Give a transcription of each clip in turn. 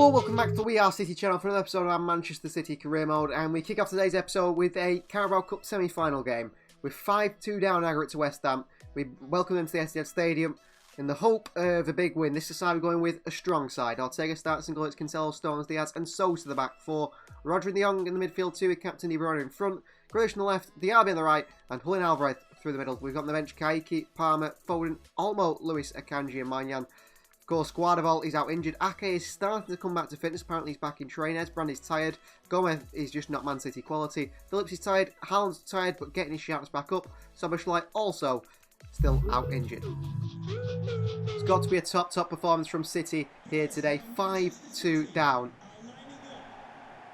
Hello, welcome back to the We Are City channel for another episode of our Manchester City career mode, and we kick off today's episode with a Carabao Cup semi-final game. With 5-2 down aggregate to West Ham, we welcome them to the Etihad Stadium in the hope of a big win. This is the side we're going with, a strong side. Ortega starts in goal, it's Cancelo, Stones, Diaz and Sosa to the back four. Rodri and De Jong in the midfield two with Captain De Bruyne in front. Grealish on the left, Diaby on the right, and Julian Alvarez through the middle. We've got on the bench Kaiki, Palmer, Foden, Olmo, Lewis, Akanji and Manyan. Of course, Guardiola is out injured. Ake is starting to come back to fitness. Apparently, he's back in training. Brand is tired. Gomez is just not Man City quality. Phillips is tired. Haaland's tired, but getting his shouts back up. Soboslai also still out injured. It's got to be a top performance from City here today. 5-2 down.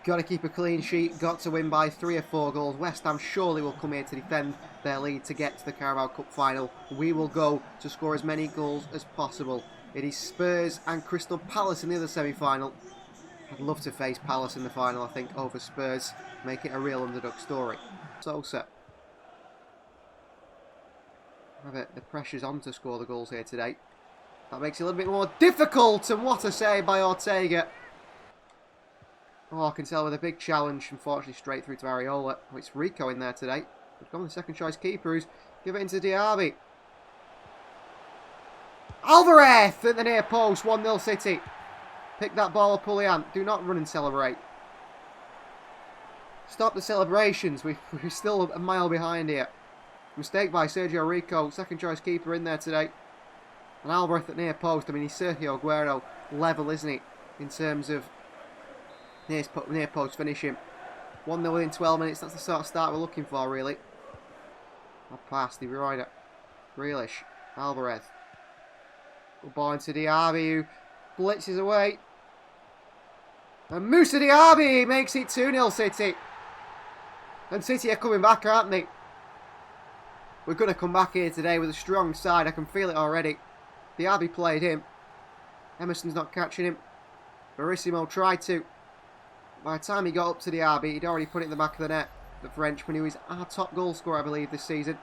Got to keep a clean sheet. Got to win by 3 or 4 goals. West Ham surely will come here to defend their lead to get to the Carabao Cup final. We will go to score as many goals as possible. It is Spurs and Crystal Palace in the other semi-final. I'd love to face Palace in the final, I think, over Spurs. Make it a real underdog story. Sosa. The pressure's on to score the goals here today. That makes it a little bit more difficult, and what a save by Ortega. Oh, I can tell with a big challenge, unfortunately straight through to Areola. Oh, it's Rico in there today. We've gone the second choice keeper who's give it into Diaby. Alvarez at the near post, 1-0 City. Pick that ball up, Julian. Do not run and celebrate. Stop the celebrations. We're still a mile behind here. Mistake by Sergio Rico, second choice keeper in there today. And Alvarez at near post. I mean, he's Sergio Aguero level, isn't he? In terms of near post finishing. 1-0 within 12 minutes. That's the sort of start we're looking for, really. I'll pass De Bruyne. Grealish. Alvarez. Good ball into Diaby, who blitzes away. And Moussa Diaby makes it 2-0 City. And City are coming back, aren't they? We're going to come back here today with a strong side. I can feel it already. Diaby played him. Emerson's not catching him. Verissimo tried to. By the time he got up to Diaby, he'd already put it in the back of the net. The Frenchman, who is our top goal scorer, I believe, this season.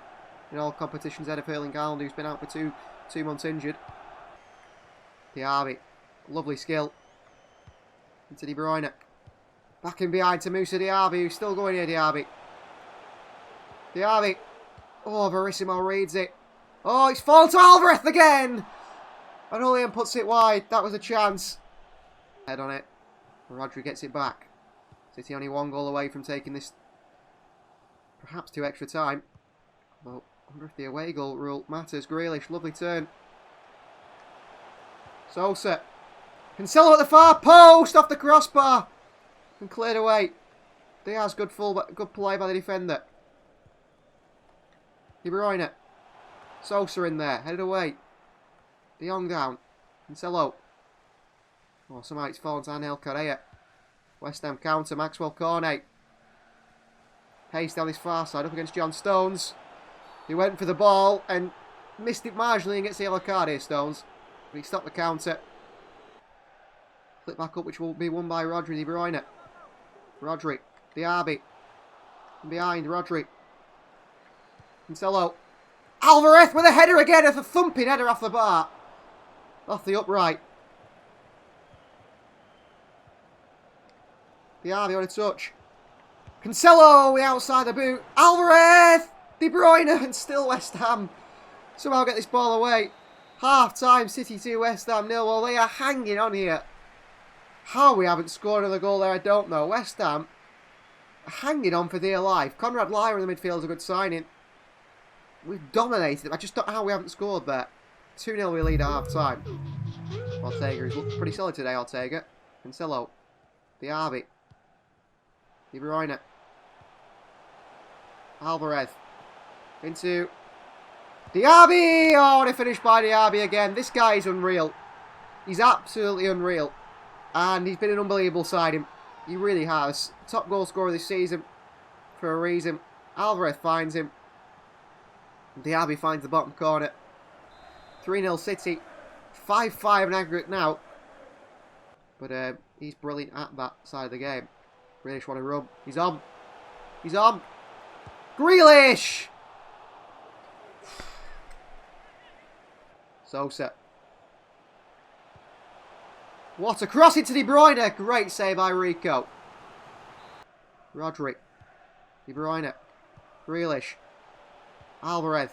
In all competitions, ahead of HAALAND, who's been out for two months injured. Diaby, lovely skill. Into De Bruyne. Back in behind to Moussa Diaby, who's still going here, Diaby. Diaby. Oh, Verissimo reads it. Oh, it's fallen to Alvarez again! And Julian puts it wide. That was a chance. Head on it. Rodri gets it back. City only 1 goal away from taking this perhaps to extra time. Well, I wonder if the away goal rule matters. Grealish, lovely turn. Sosa. Cancelo at the far post, off the crossbar. And cleared away. Diaz, good play by the defender. De Bruyne. Sosa in there, headed away. De Jong down. Cancelo. Oh, somehow it's fallen to Angel Correa. West Ham counter, Maxwell Cornet. Pace down this far side, up against John Stones. He went for the ball and missed it marginally and gets the yellow card here, Stones. But he stopped the counter. Flip back up, which will be won by Rodri De Bruyne. Rodri. Diaby. From behind, Rodri. Cancelo. Alvarez with a header again. It's a thumping header off the bar. Off the upright. Diaby on a touch. Cancelo outside the boot. Alvarez. De Bruyne and still West Ham. Somehow get this ball away. Half time, City 2, West Ham 0. Well, they are hanging on here. How we haven't scored another goal there, I don't know. West Ham are hanging on for dear life. Conrad Lyra in the midfield is a good signing. We've dominated them. I just don't know how we haven't scored there. 2-0 we lead at half time. Ortega has looked pretty solid today, Ortega. Cancelo. Diaby. De Bruyne. Alvarez. Into Diaby! Oh, and a finish by Diaby again. This guy is unreal. He's absolutely unreal. And he's been an unbelievable signing. He really has. Top goal scorer this season for a reason. Alvarez finds him. Diaby finds the bottom corner. 3-0 City. 5-5 in aggregate now. But he's brilliant at that side of the game. Grealish want to run. He's on. He's on. Grealish! Sosa. What a cross into De Bruyne. Great save by Rico. Rodri. De Bruyne. Grealish. Alvarez.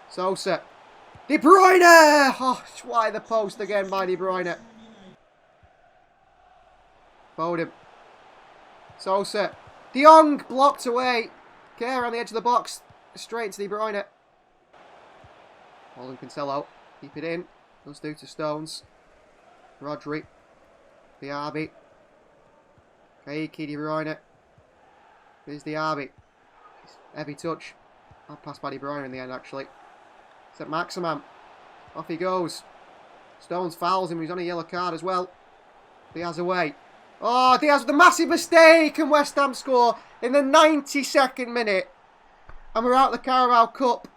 Sosa. De Bruyne! Oh, why the post again by De Bruyne. Foden. Sosa. De Jong blocked away. Kerr on the edge of the box. Straight to De Bruyne. Holden Cancelo. Keep it in. Does do to Stones. Rodri. Diaby. Kaiki De Bruyne. Here's Diaby. Heavy touch. I'll pass by De Bruyne in the end, actually. St. Maximan. Off he goes. Stones fouls him. He's on a yellow card as well. Diaz away. Oh, Diaz with a massive mistake, and West Ham score in the 92nd minute. And we're out of the Carabao Cup.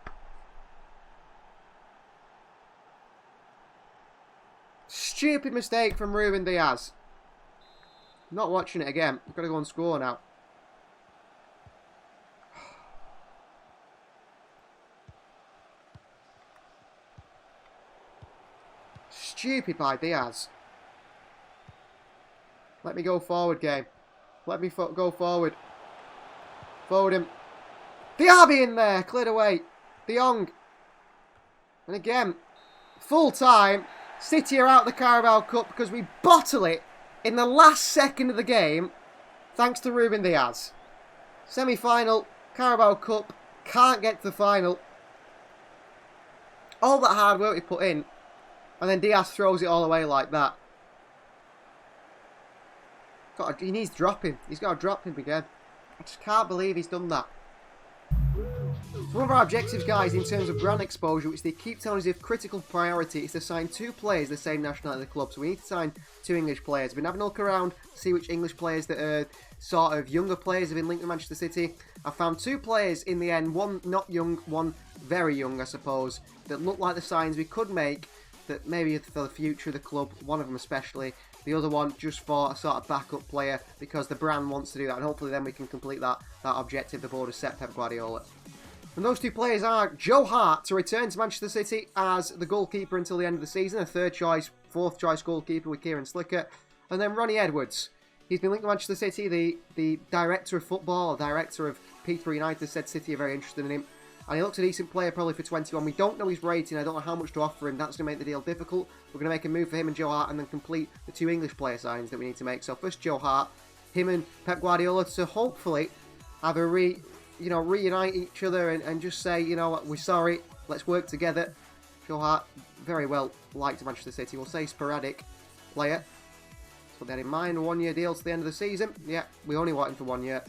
Stupid mistake from Ruben Diaz. Not watching it again. We've got to go and score now. Stupid by Diaz. Let me go forward, game. Let me go forward. Foden. Diaby in there. Cleared away. De Jong. And again, full time. City are out of the Carabao Cup because we bottle it in the last second of the game. Thanks to Ruben Diaz. Semi-final. Carabao Cup. Can't get to the final. All that hard work we put in. And then Diaz throws it all away like that. He needs dropping. He's got to drop him again. I just can't believe he's done that. So one of our objectives, guys, in terms of brand exposure, which they keep telling us is critical priority, is to sign 2 players the same nationality of the club. So we need to sign 2 English players. We've been having a look around to see which English players that are sort of younger players have been linked to Manchester City. I found 2 players in the end, one not young, one very young, I suppose, that look like the signs we could make, that maybe for the future of the club, one of them especially. The other one just for a sort of backup player because the brand wants to do that, and hopefully then we can complete that objective the board has set Pep Guardiola. And those 2 players are Joe Hart to return to Manchester City as the goalkeeper until the end of the season, a 3rd choice, 4th choice goalkeeper with Kieran Slicker, and then Ronnie Edwards. He's been linked to Manchester City. The director of football, or director of P3 United, said City are very interested in him. And he looks a decent player, probably for 21. We don't know his rating. I don't know how much to offer him. That's going to make the deal difficult. We're going to make a move for him and Joe Hart and then complete the 2 English player signings that we need to make. So first Joe Hart, him and Pep Guardiola to hopefully have a reunite each other and just say, you know what, we're sorry. Let's work together. Joe Hart, very well liked Manchester City. We'll say sporadic player. So that in mind, a 1-year deal to the end of the season. Yeah, we only want him for 1 year.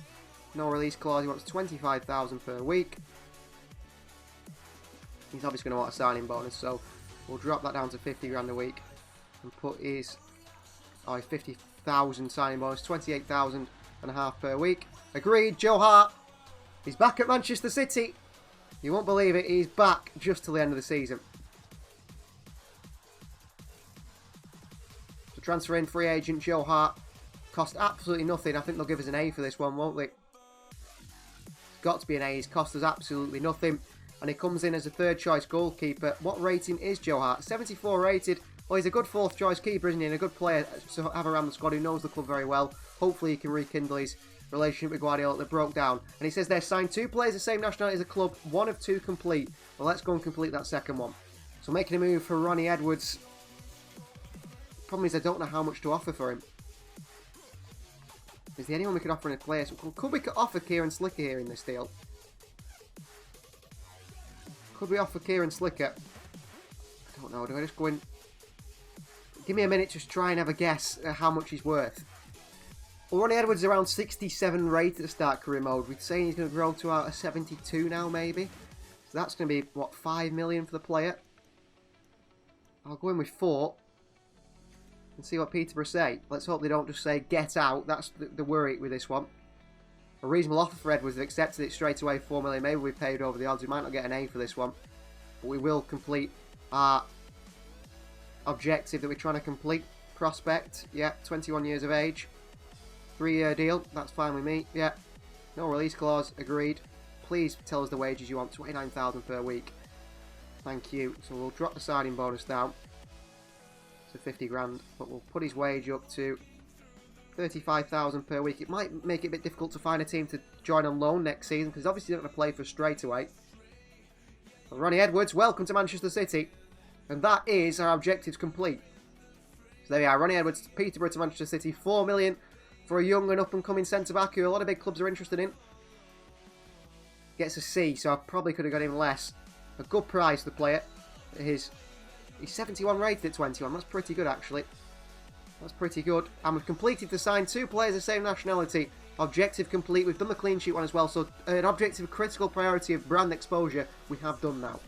No release clause. He wants 25,000 per week. He's obviously going to want a signing bonus, so we'll drop that down to 50 grand a week and put his 50,000 signing bonus, 28,000 and a half per week. Agreed. Joe Hart, he's back at Manchester City. You won't believe it, he's back just till the end of the season. So transfer in free agent Joe Hart, cost absolutely nothing. I think they'll give us an A for this one, won't they? It's got to be an A. He's cost us absolutely nothing. And he comes in as a 3rd choice goalkeeper. What rating is Joe Hart? 74 rated. Well, he's a good 4th choice keeper, isn't he? And a good player to have around the squad who knows the club very well. Hopefully he can rekindle his relationship with Guardiola that broke down. And he says they're signed 2 players the same nationality as the club. 1 of 2 complete. Well, let's go and complete that second one. So making a move for Ronnie Edwards. Problem is I don't know how much to offer for him. Is there anyone we could offer in a place? Could we offer Kieran Slicker here in this deal? Could we offer Kieran Slicker? I don't know. Do I just go in? Give me a minute to try and have a guess at how much he's worth. Well, Ronnie Edwards is around 67 rated at the start career mode. We're saying he's going to grow to a 72 now, maybe. So that's going to be, what, 5 million for the player? I'll go in with 4. And see what Peterborough say. Let's hope they don't just say, get out. That's the worry with this one. A reasonable offer for Edwards. They've accepted it straight away, 4 million. Maybe we paid over the odds. We might not get an A for this one. But we will complete our objective that we're trying to complete. Prospect. Yeah, 21 years of age. 3-year deal. That's fine with me. Yeah. No release clause. Agreed. Please tell us the wages you want. 29,000 per week. Thank you. So we'll drop the signing bonus down. So 50 grand, but we'll put his wage up to 35,000 per week. It might make it a bit difficult to find a team to join on loan next season, because obviously they're not going to play for straight away. But Ronnie Edwards, welcome to Manchester City. And that is our objectives complete. So there we are, Ronnie Edwards, Peterborough to Manchester City, 4 million for a young and up-and-coming centre-back who a lot of big clubs are interested in. Gets a C, so I probably could have got him less. A good price, the player. He's 71 rated at 21, that's pretty good actually. That's pretty good. And we've completed to sign 2 players of the same nationality. Objective complete. We've done the clean sheet one as well. So an objective critical priority of brand exposure we have done now.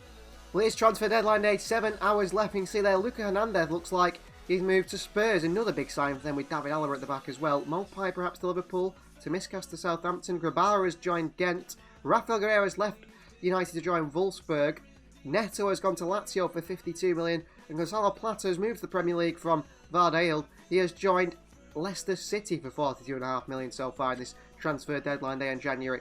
Well, here's transfer deadline day. 7 hours left. You can see there, Luca Hernandez looks like he's moved to Spurs. Another big sign for them with David Alaba at the back as well. Mopai perhaps to Liverpool. Tomiskas to Southampton. Grabara has joined Ghent. Rafael Guerreiro has left United to join Wolfsburg. Neto has gone to Lazio for 52 million. And Gonzalo Plata has moved to the Premier League from Vardail. He has joined Leicester City for 42.5 million so far in this transfer deadline day in January.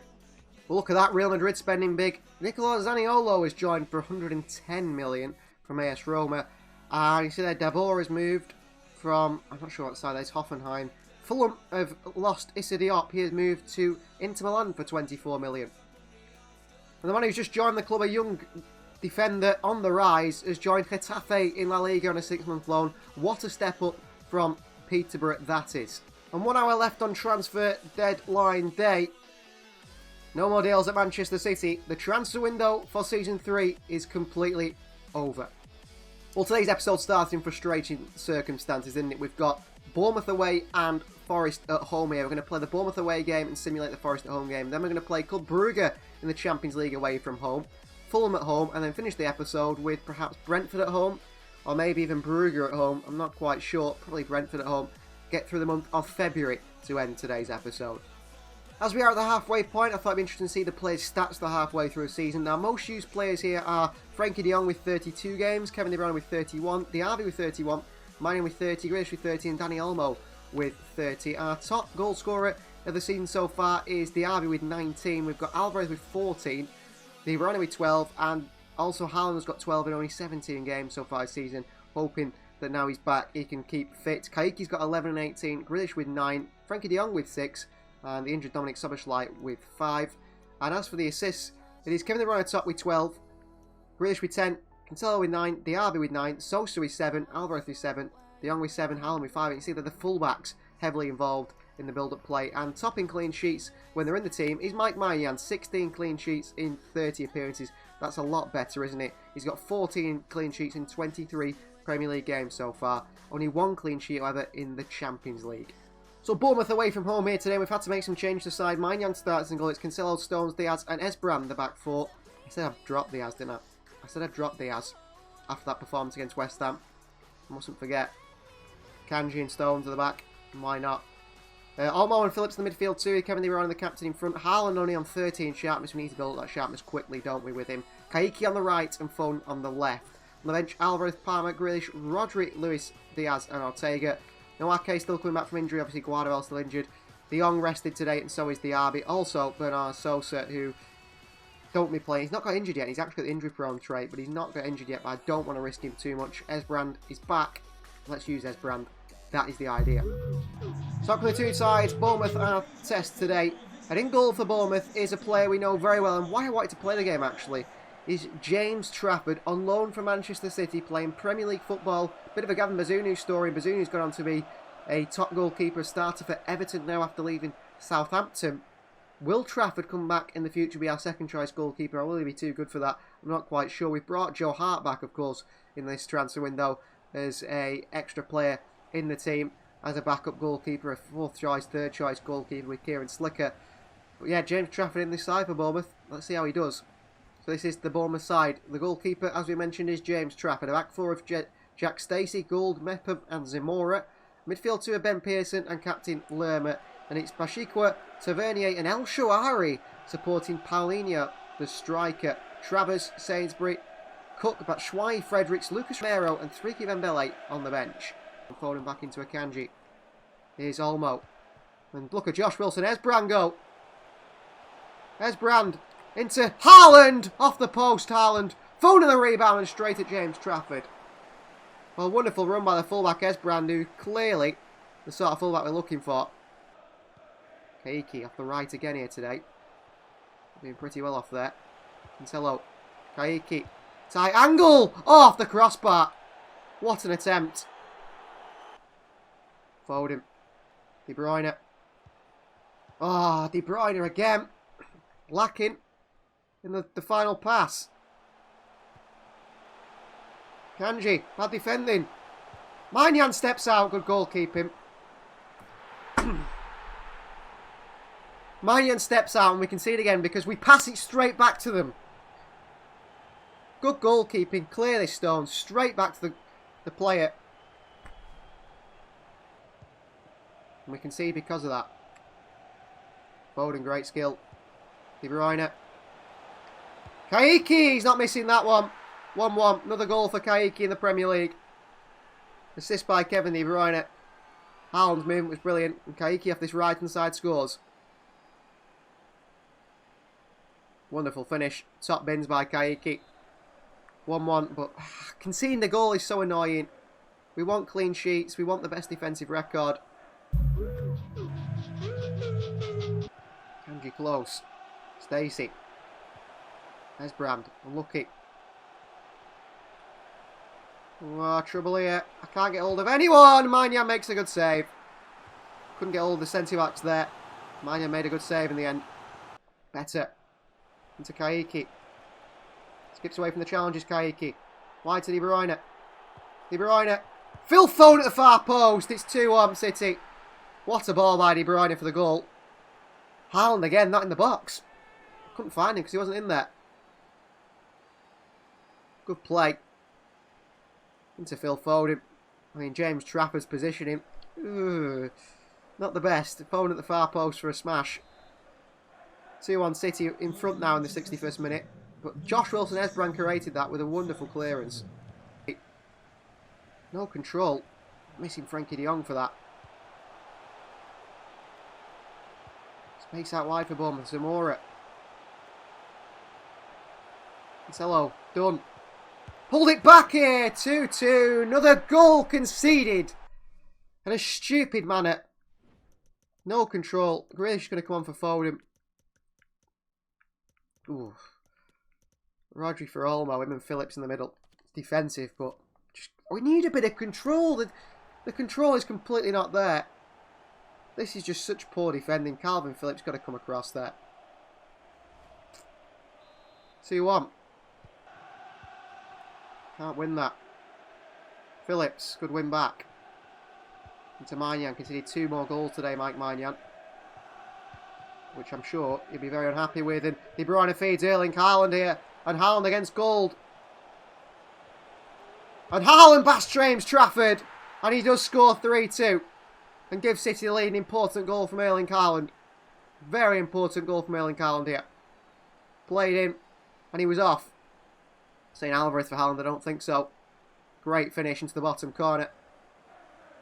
Well, look at that, Real Madrid spending big. Nicolo Zaniolo has joined for 110 million from AS Roma. And you see there, Dabor has moved from, I'm not sure what side that is, Hoffenheim. Fulham have lost Issa Diop. He has moved to Inter Milan for 24 million. And the man who's just joined the club, a young defender on the rise, has joined Getafe in La Liga on a 6-month loan. What a step up from Peterborough that is. And 1 hour left on transfer deadline day. No more deals at Manchester City. The transfer window for Season 3 is completely over. Well, today's episode starts in frustrating circumstances, isn't it? We've got Bournemouth away and Forest at home here. We're going to play the Bournemouth away game and simulate the Forest at home game. Then we're going to play Club Brugge in the Champions League away from home. Fulham at home, and then finish the episode with perhaps Brentford at home, or maybe even Brugge at home. I'm not quite sure. Probably Brentford at home. Get through the month of February to end today's episode. As we are at the halfway point, I thought it'd be interesting to see the players' stats the halfway through a season. Now, most used players here are Frankie de Jong with 32 games, Kevin De Bruyne with 31, Diaby with 31, Maignan with 30, Grealish with 30, and Dani Olmo with 30. Our top goal scorer of the season so far is Diaby with 19. We've got Alvarez with 14, De Bruyne with 12, and also Haaland has got 12 in only 17 games so far this season, hoping that now he's back, he can keep fit. Kaiki's got 11 and 18, Grealish with 9, Frankie de Jong with 6, and the injured Dominic Szoboszlai with 5. And as for the assists, it is Kevin De Bruyne top with 12, Grealish with 10, Cancelo with 9, Diaby with 9, Sosa with 7, Alvarez with 7, De Jong with 7, Haaland with 5. And you see that the fullbacks heavily involved in the build-up play. And topping clean sheets when they're in the team is Mike Maignan, 16 clean sheets in 30 appearances. That's a lot better, isn't it? He's got 14 clean sheets in 23 Premier League games so far. Only 1 clean sheet, however, in the Champions League. So Bournemouth away from home here today. We've had to make some change to the side. Maignan starts and goal. It's Cancelo, Stones, Diaz and Esbrand, the back four. I said I'd dropped Diaz, didn't I? I said I'd dropped Diaz after that performance against West Ham. I mustn't forget. Kanji and Stones at the back. Why not? Olmo and Phillips in the midfield too. Kevin De Bruyne the captain in front. Haaland only on 13 sharpness. We need to build that sharpness quickly, don't we, with him? Kaiki on the right and Fon on the left. On the bench, Alvarez, Palmer, Grealish, Rodri, Luis, Diaz and Ortega. No, Ake still coming back from injury. Obviously, Guardiola still injured. De Jong rested today, and so is Diaby. Also, Bernardo Sosa, who don't be playing. He's not got injured yet. He's actually got the injury-prone trait, but he's not got injured yet. But I don't want to risk him too much. Esbrand is back. Let's use Esbrand. That is the idea. So, up for the two sides, Bournemouth our test today. And in goal for Bournemouth is a player we know very well, and why I wanted to play the game actually is James Trafford, on loan from Manchester City, playing Premier League football. Bit of a Gavin Bazunu story. Bazunu's gone on to be a top goalkeeper, starter for Everton now after leaving Southampton. Will Trafford come back in the future, be our second choice goalkeeper, or will he be too good for that? I'm not quite sure. We've brought Joe Hart back, of course, in this transfer window as a extra player in the team as a backup goalkeeper, a fourth choice, third choice goalkeeper with Kieran Slicker. But yeah, James Trafford in this side for Bournemouth. Let's see how he does. So this is the Bournemouth side. The goalkeeper, as we mentioned, is James Trafford. A back four of Jack Stacey, Gould, Mepham and Zamora. Midfield two of Ben Pearson and captain Lerma. And it's Bashikwa, Tavernier and El Shawari supporting Paulinho, the striker. Travers, Sainsbury, Cook, Batshuayi, Fredericks, Lucas Romero and Triki Vembele on the bench. And folding back into Akanji. Here's Olmo. And look at Josh Wilson. Esbrand go. Esbrand into Haaland. Off the post, Haaland. Phone in the rebound and straight at James Trafford. Well, a wonderful run by the fullback Esbrand, who clearly the sort of fullback we're looking for. Kaiki off the right again here today. Doing pretty well off there. Cancelo. Kaiki. Tight angle! Oh, off the crossbar. What an attempt. Foden. De Bruyne. Oh, De Bruyne again. Lacking in the final pass. Kanji, bad defending. Maignan steps out, good goalkeeping. Maignan steps out and we concede again because we pass it straight back to them. Good goalkeeping, clearly Stone, straight back to the player. And we concede because of that. Foden, great skill. De Bruyne. Kaiki, he's not missing that one. 1-1, another goal for Kaiki in the Premier League. Assist by Kevin De Bruyne. Haaland's movement was brilliant. And Kaiki off this right hand side scores. Wonderful finish. Top bins by Kaiki. 1-1, but conceding the goal is so annoying. We want clean sheets. We want the best defensive record. Kanji close. Stacey. Esbrand. Unlucky. Oh, trouble here. I can't get hold of anyone. Maignan makes a good save. Couldn't get hold of the centre-backs there. Maignan made a good save in the end. Better. Into Kaiki. Skips away from the challenges, Kaiki. Wide to De Bruyne. De Bruyne. Phil Foden at the far post. It's 2-1 City. What a ball by De Bruyne for the goal. Haaland again, not in the box. Couldn't find him because he wasn't in there. Good play. Into Phil Foden. I mean, James Trafford's positioning. Not the best. Foden at the far post for a smash. 2-1 City in front now in the 61st minute. But Josh Wilson-Esbrand created that with a wonderful clearance. No control. Missing Frankie de Jong for that. Space out wide for Bournemouth. Zamora. Cancelo. Done. Pulled it back here. 2-2. Another goal conceded. In a stupid manner. No control. Grealish is going to come on for Foden. Ooh. Rodri for Olmo. Him and Phillips in the middle. It's defensive, but we need a bit of control. The control is completely not there. This is just such poor defending. Calvin Phillips got to come across there. 2-1. Can't win that. Phillips, good win back. Into Maignan, conceded 2 more goals today, Mike Maignan. Which I'm sure he'll be very unhappy with. And De Bruyne feeds Erling Haaland here. And Haaland against gold. And Haaland bashed James Trafford. And he does score 3-2. And gives City the lead. An important goal from Erling Haaland. Very important goal from Erling Haaland here. Played in. And he was off. Saying Alvarez for Haaland, I don't think so. Great finish into the bottom corner.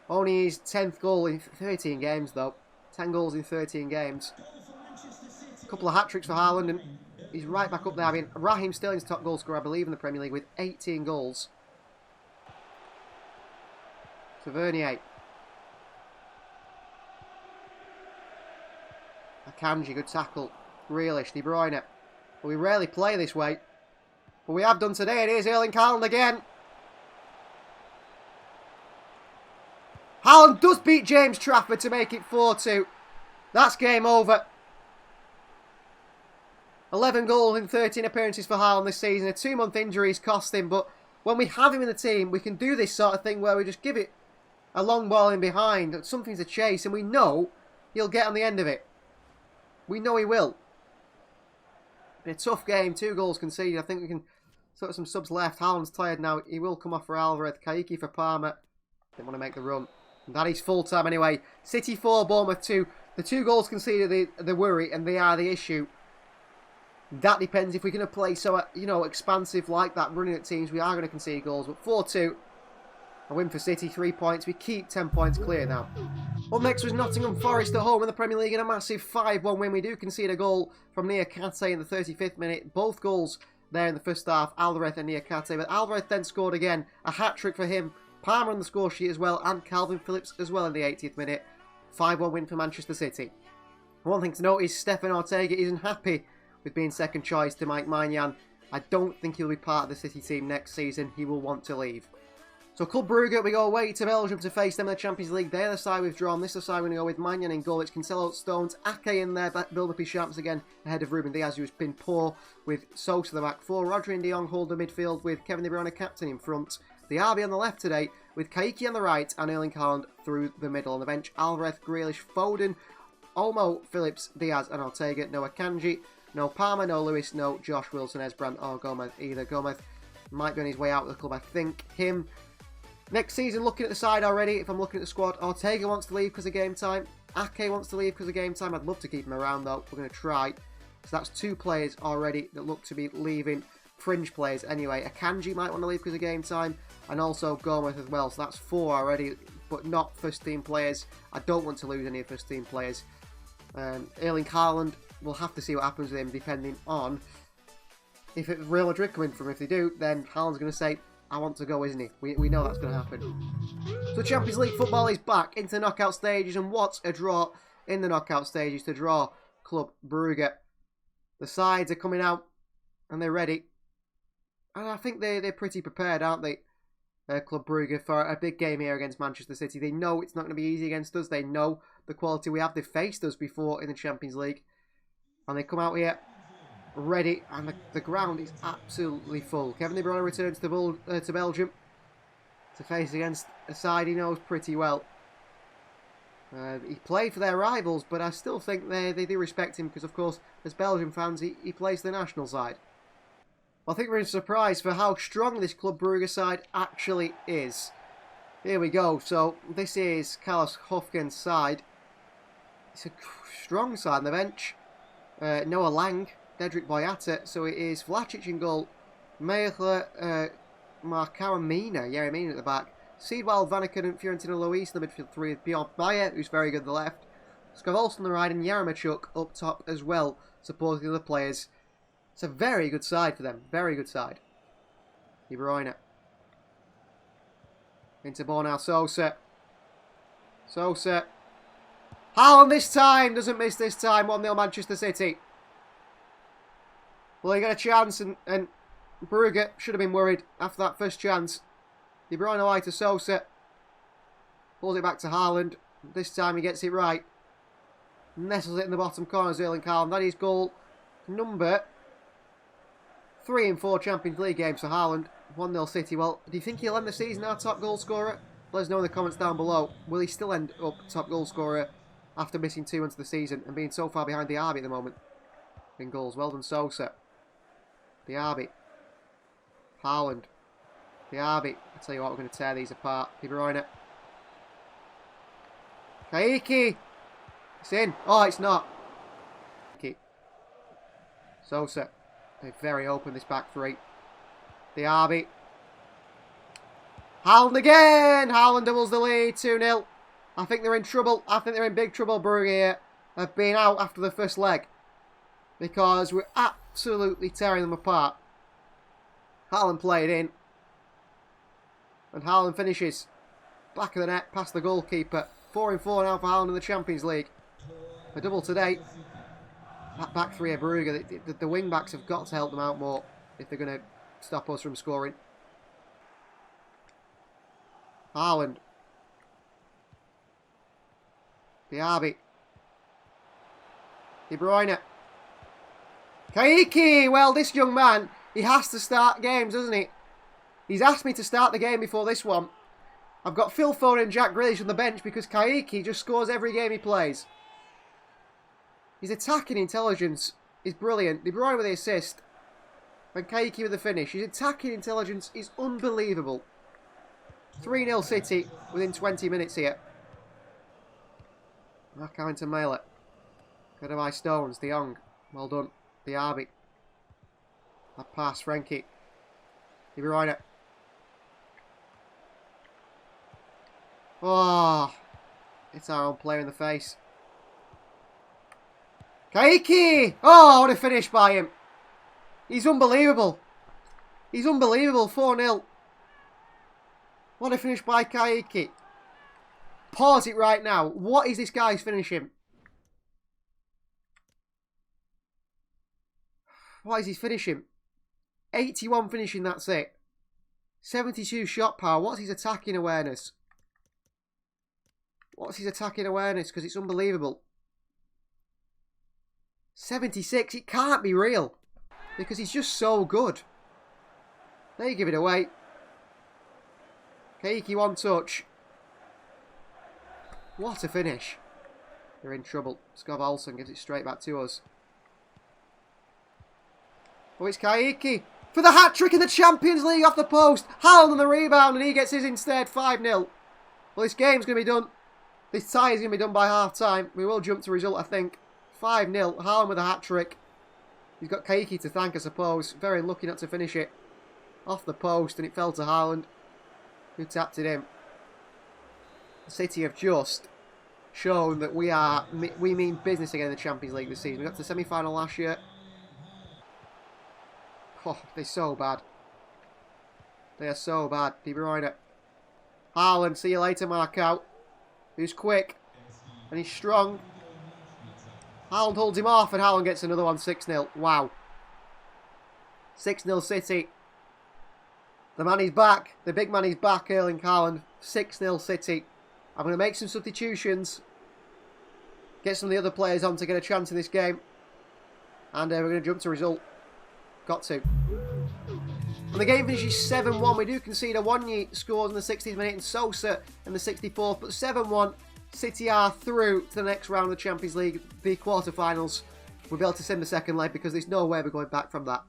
Only his 10th goal in 13 games though. 10 goals in 13 games. A couple of hat-tricks for Haaland and he's right back up there. I mean, Raheem Sterling's top goal scorer, I believe, in the Premier League with 18 goals. Tavernier. Akanji, good tackle. Grealish, De Bruyne. But we rarely play this way. But we have done today. It is Erling Haaland again. Haaland does beat James Trafford to make it 4-2. That's game over. 11 goals in 13 appearances for Haaland this season. A 2-month injury has cost him. But when we have him in the team, we can do this sort of thing where we just give it a long ball in behind. Something to chase. And we know he'll get on the end of it. We know he will. A tough game. 2 goals conceded. I think we can sort of some subs left. Haaland's tired now. He will come off for Alvarez. Kaiki for Palmer. Didn't want to make the run. And that is full time anyway. City 4, Bournemouth 2. The 2 goals conceded the worry, and they are the issue. That depends if we're going to play so, expansive like that, running at teams. We are going to concede goals. But 4-2. A win for City, 3 points. We keep 10 points clear now. Up next was Nottingham Forest at home in the Premier League in a massive 5-1 win. We do concede a goal from Niakate in the 35th minute. Both goals there in the first half, Alvarez and Niakate. But Alvarez then scored again. A hat-trick for him Palmer on the score sheet as well, and Calvin Phillips as well in the 80th minute. 5-1 win for Manchester City. One thing to note is Stefan Ortega isn't happy with being second choice to Mike Maignan. I don't think he'll be part of the City team next season. He will want to leave. So Club Brugge, we go away to Belgium to face them in the Champions League. They're the side withdrawn. This is the side we're going to go with Maignan in goal. It's Cancelo, Stones, Ake in there, build up his sharps again ahead of Ruben Diaz, who's been poor, with Sosa the back four. Rodri and De Jong hold the midfield with Kevin De Bruyne captain in front. The RB on the left today with Kaiki on the right and Erling Haaland through the middle. On the bench, Alvarez, Grealish, Foden, Olmo, Phillips, Diaz and Ortega. No Akanji, no Palmer, no Lewis, no Josh Wilson, Esbrand or Gomez either. Gomez might be on his way out of the club, I think. Him. Next season, looking at the side already, if I'm looking at the squad, Ortega wants to leave because of game time. Ake wants to leave because of game time. I'd love to keep him around though. We're going to try. So that's 2 players already that look to be leaving. Fringe players anyway. Akanji might want to leave because of game time. And also Gomez as well. So that's 4 already, but not first team players. I don't want to lose any first team players. Erling Haaland, we'll have to see what happens with him depending on if it's Real Madrid coming from. If they do, then Haaland's going to say, I want to go, isn't he? We know that's going to happen. So Champions League football is back into the knockout stages, and what a draw in the knockout stages to draw Club Brugge. The sides are coming out and they're ready. And I think they're pretty prepared, aren't they? Club Brugge for a big game here against Manchester City. They know it's not going to be easy against us. They know the quality we have. They've faced us before in the Champions League. And they come out here ready, and the ground is absolutely full. Kevin De Bruyne returns to Belgium to face against a side he knows pretty well. He played for their rivals, but I still think they do respect him because, of course, as Belgium fans, he plays the national side. I think we're in surprise for how strong this Club Brugge side actually is. Here we go. So this is Carlos Hofken's side. It's a strong side on the bench. Noah Lang, Dedrick Boyata. So it is Vlacic in goal. Meijer, Marcaramina, Yeremina at the back. Seedwell, Vanaken and Fiorentina Luis in the midfield 3 with Bjorn Bayer, who's very good on the left. Scovolson on the right and Yaremchuk up top as well, supporting the other players. It's a very good side for them. Very good side. De Bruyne. Into ball now. Sosa. Sosa. Haaland this time. Doesn't miss this time. 1-0 Manchester City. Well, he got a chance and Brugge should have been worried after that first chance. De Bruyne away to Sosa. Pulls it back to Haaland. This time he gets it right. Nestles it in the bottom corner of Erling Haaland. That is goal number 3 in 4 Champions League games for Haaland. 1-0 City. Well, do you think he'll end the season our top goal scorer? Let us know in the comments down below. Will he still end up top goal scorer after missing 2 into the season and being so far behind the RB at the moment in goals? Well done, Sosa. The RB. Haaland. The RB. I tell you what, we're going to tear these apart. De Bruyne. Kaiki. It's in. Oh, it's not. Kaiki. Sosa. They're very open, this back 3. The RB. Haaland again. Haaland doubles the lead. 2-0. I think they're in trouble. I think they're in big trouble, Brugge here. They've been out after the first leg. Because we're absolutely tearing them apart. Haaland played in. And Haaland finishes. Back of the net, past the goalkeeper. 4 in 4 now for Haaland in the Champions League. A double today. That back 3 of Brugge. The wing backs have got to help them out more if they're going to stop us from scoring. Haaland. Diaby. De Bruyne. Kaiki! Well, this young man, he has to start games, doesn't he? He's asked me to start the game before this one. I've got Phil Foden and Jack Grealish on the bench because Kaiki just scores every game he plays. His attacking intelligence is brilliant. De Bruyne with the assist. And Kaiki with the finish. His attacking intelligence is unbelievable. 3-0 City within 20 minutes here. Back out into Mailer. Good by Stones. De Jong. Well done. Diaby. That pass. Frenkie. De Bruyne. Oh. It's our own player in the face. Kaiki! Oh, what a finish by him. He's unbelievable. He's unbelievable. 4-0. What a finish by Kaiki. Pause it right now. What is this guy's finishing? What is his finishing? 81 finishing, that's it. 72 shot power. What's his attacking awareness? What's his attacking awareness? Because it's unbelievable. 76. It can't be real. Because he's just so good. There you give it away. Kaiki one touch. What a finish. They're in trouble. Skov Olsen gives it straight back to us. Oh, it's Kaiki. For the hat-trick in the Champions League off the post. Haaland on the rebound and he gets his instead. 5-0. Well, this game's going to be done. This tie is going to be done by half-time. We will jump to result, I think. 5-0. Haaland with a hat-trick. He's got Kaiki to thank, I suppose. Very unlucky not to finish it. Off the post and it fell to Haaland, who tapped it in. City have just shown that we mean business again in the Champions League this season. We got to the semi-final last year. Oh, they're so bad. They are so bad. De Bruyne. Haaland, see you later, mark out. Who's quick. And he's strong. Haaland holds him off and Haaland gets another one. 6-0. Wow. 6-0 City. The man is back. The big man is back, Erling Haaland. 6-0 City. I'm going to make some substitutions. Get some of the other players on to get a chance in this game. And we're going to jump to result. Got to. And the game finishes 7-1. We do concede a Wanye scores in the 60th minute and Sosa in the 64th. But 7-1. City are through to the next round of the Champions League, the quarterfinals. We'll be able to send the second leg because there's no way we're going back from that.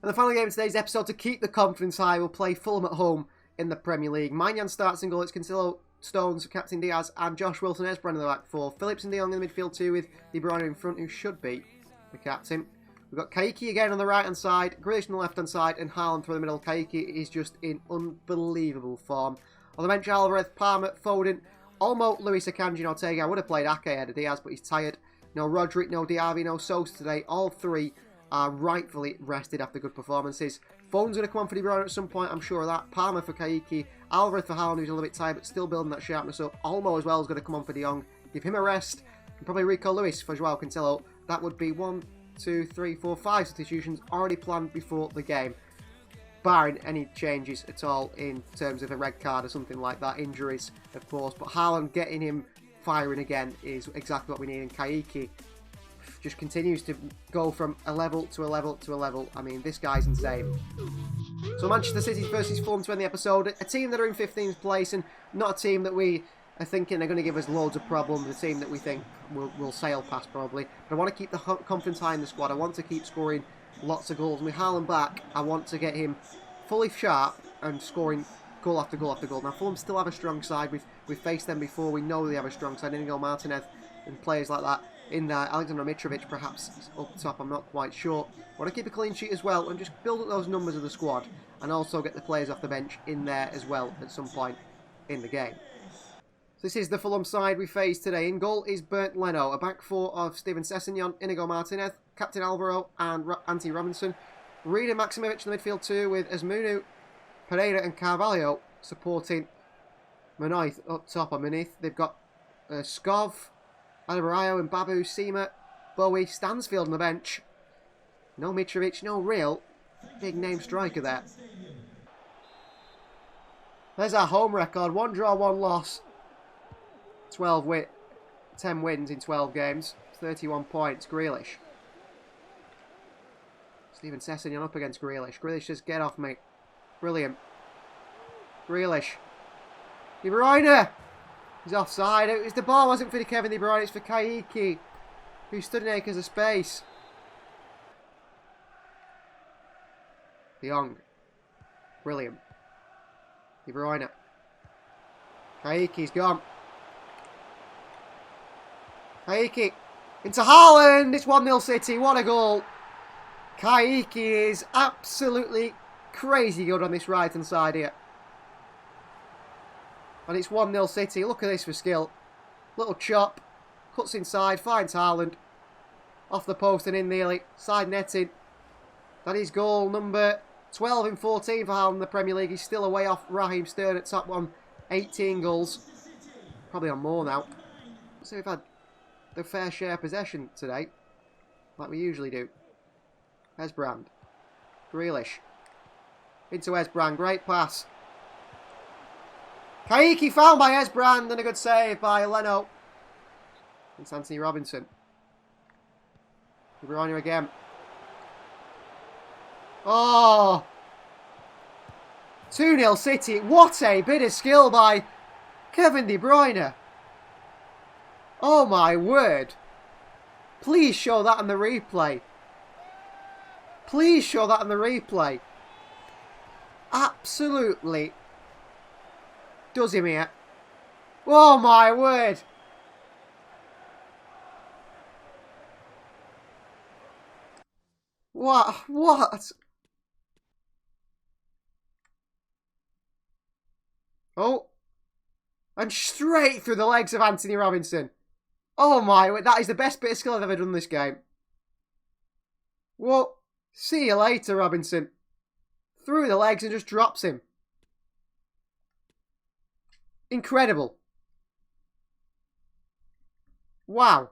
And the final game of today's episode, to keep the confidence high, we'll play Fulham at home in the Premier League. Maignan starts in goal. It's Cancelo, Stones, Captain Diaz, and Josh Wilson Esbrand in the back four. Phillips and De Jong in the midfield too, with De Bruyne in front, who should be the captain. We've got Kaiki again on the right-hand side, Grealish on the left-hand side, and Haaland through the middle. Kaiki is just in unbelievable form. On the bench, Alvarez, Palmer, Foden, Olmo, Luis, Akanji, and Ortega. I would have played Ake ahead of Diaz, but he's tired. No Roderick, no Diaby, no Sosa today. All three are rightfully rested after good performances. Foden's going to come on for De Bruyne at some point, I'm sure of that. Palmer for Kaiki. Alvarez for Haaland, who's a little bit tired, but still building that sharpness up. Olmo as well is going to come on for De Jong. Give him a rest. And probably Rico Lewis for Joao Cancelo. That would be 1, 2, 3, 4, 5 substitutions already planned before the game. Barring any changes at all in terms of a red card or something like that. Injuries, of course. But Haaland getting him firing again is exactly what we need. And Kaiki just continues to go from a level to a level to a level. I mean, this guy's insane. So Manchester City versus Fulham to end the episode. A team that are in 15th place and not a team that we are thinking are going to give us loads of problems. A team that we think will sail past probably. But I want to keep the confidence high in the squad. I want to keep scoring lots of goals. And with Haaland back, I want to get him fully sharp and scoring goal after goal after goal. Now, Fulham still have a strong side. We've faced them before. We know they have a strong side. Inigo Martinez and players like that in there. Alexander Mitrovic perhaps up top. I'm not quite sure. I want to keep a clean sheet as well and just build up those numbers of the squad and also get the players off the bench in there as well at some point in the game. So this is the Fulham side we face today. In goal is Bernd Leno. A back four of Steven Sessegnon, Inigo Martinez, Captain Alvaro and Antti Robinson. Rida Maximovic in the midfield too, with Asmunu, Pereira and Carvalho supporting Manoith up top underneath. They've got Skov, Adebayo and Babu, Seema, Bowie, Stansfield on the bench. No Mitrovic, no real big name striker there. There's our home record. 1 draw, 1 loss. 10 wins in 12 games. 31 points. Grealish. Steven Sessegnon up against Grealish. Grealish says, get off, mate. Brilliant. Grealish. De Bruyne. He's offside. The ball wasn't for Kevin De Bruyne. It's for Kaiki, who stood in acres of space. De Jong. Brilliant. De Bruyne. Kaiki's gone. Kaiki. Into Haaland. It's 1-0 City. What a goal. Kaiki is absolutely crazy good on this right-hand side here. And it's 1-0 City. Look at this for skill. Little chop. Cuts inside. Finds Haaland. Off the post and in nearly. Side netting. That is goal number 12 in 14 for Haaland in the Premier League. He's still away off Raheem Sterling at top one. 18 goals. Probably on more now. So we've had the fair share of possession today, like we usually do. Esbrand. Grealish. Into Esbrand. Great pass. Kaiki found by Esbrand and a good save by Leno. It's Anthony Robinson. De Bruyne again. Oh! 2-0 City. What a bit of skill by Kevin De Bruyne. Oh my word. Please show that on the replay. Please show that on the replay. Absolutely does him here. Oh my word. What? Oh. And straight through the legs of Anthony Robinson. Oh my word, that is the best bit of skill I've ever done in this game. Whoa. See you later, Robinson. Through the legs and just drops him. Incredible. Wow.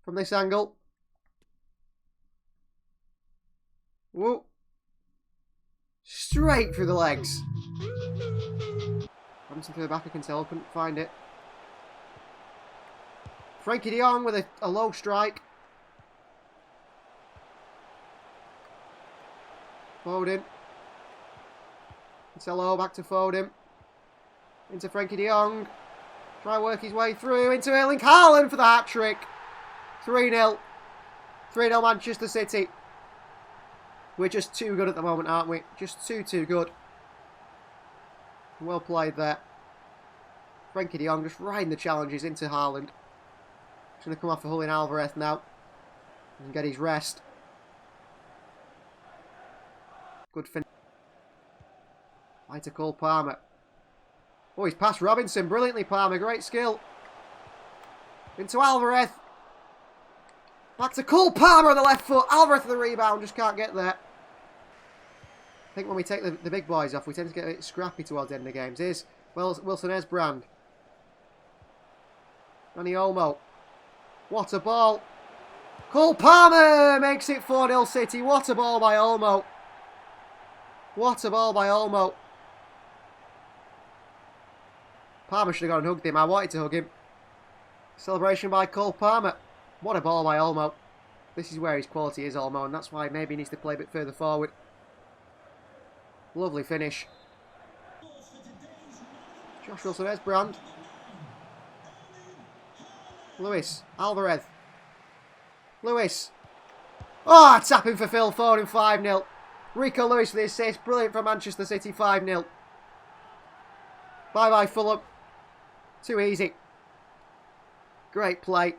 From this angle. Whoa. Straight through the legs. Robinson through the back, I can tell. Couldn't find it. Frankie de Jong with a low strike. Foden. Cancelo back to Foden. Into Frankie de Jong. Try work his way through into Erling Haaland for the hat-trick. 3-0. 3-0 Manchester City. We're just too good at the moment, aren't we? Just too good. Well played there. Frankie de Jong just riding the challenges into Haaland. He's going to come off for Julian Alvarez now. And get his rest. Good finish. Right to Cole Palmer. Oh, he's passed Robinson. Brilliantly, Palmer. Great skill. Into Alvarez. Back to Cole Palmer on the left foot. Alvarez for the rebound. Just can't get there. I think when we take the big boys off, we tend to get a bit scrappy towards the end of the games. Here's Wilson Esbrand. Danny Olmo. What a ball. Cole Palmer makes it 4-0 City. What a ball by Olmo. What a ball by Olmo. Palmer should have gone and hugged him. I wanted to hug him. Celebration by Cole Palmer. What a ball by Olmo. This is where his quality is, Olmo, and that's why maybe he needs to play a bit further forward. Lovely finish. Josh Wilson Esbrand. Luis Alvarez. Luis. Oh, tapping for Phil Foden, 5-0. Rico Lewis for the assist. Brilliant for Manchester City, 5-0. Bye-bye, Fulham. Too easy. Great play.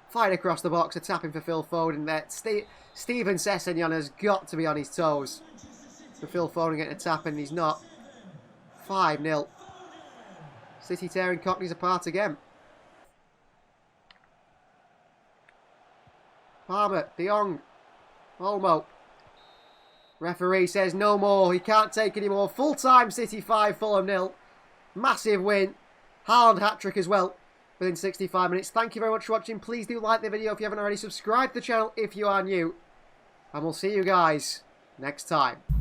Fired across the box, a tapping for Phil Foden there. Steven Sessegnon has got to be on his toes. For Phil Foden getting a tap and he's not. 5-0. City tearing Cockneys apart again. Palmer, De Jong, Olmo. Referee says no more. He can't take any more. Full time City 5, Fulham 0. Massive win. Haaland hat-trick as well within 65 minutes. Thank you very much for watching. Please do like the video if you haven't already. Subscribe to the channel if you are new. And we'll see you guys next time.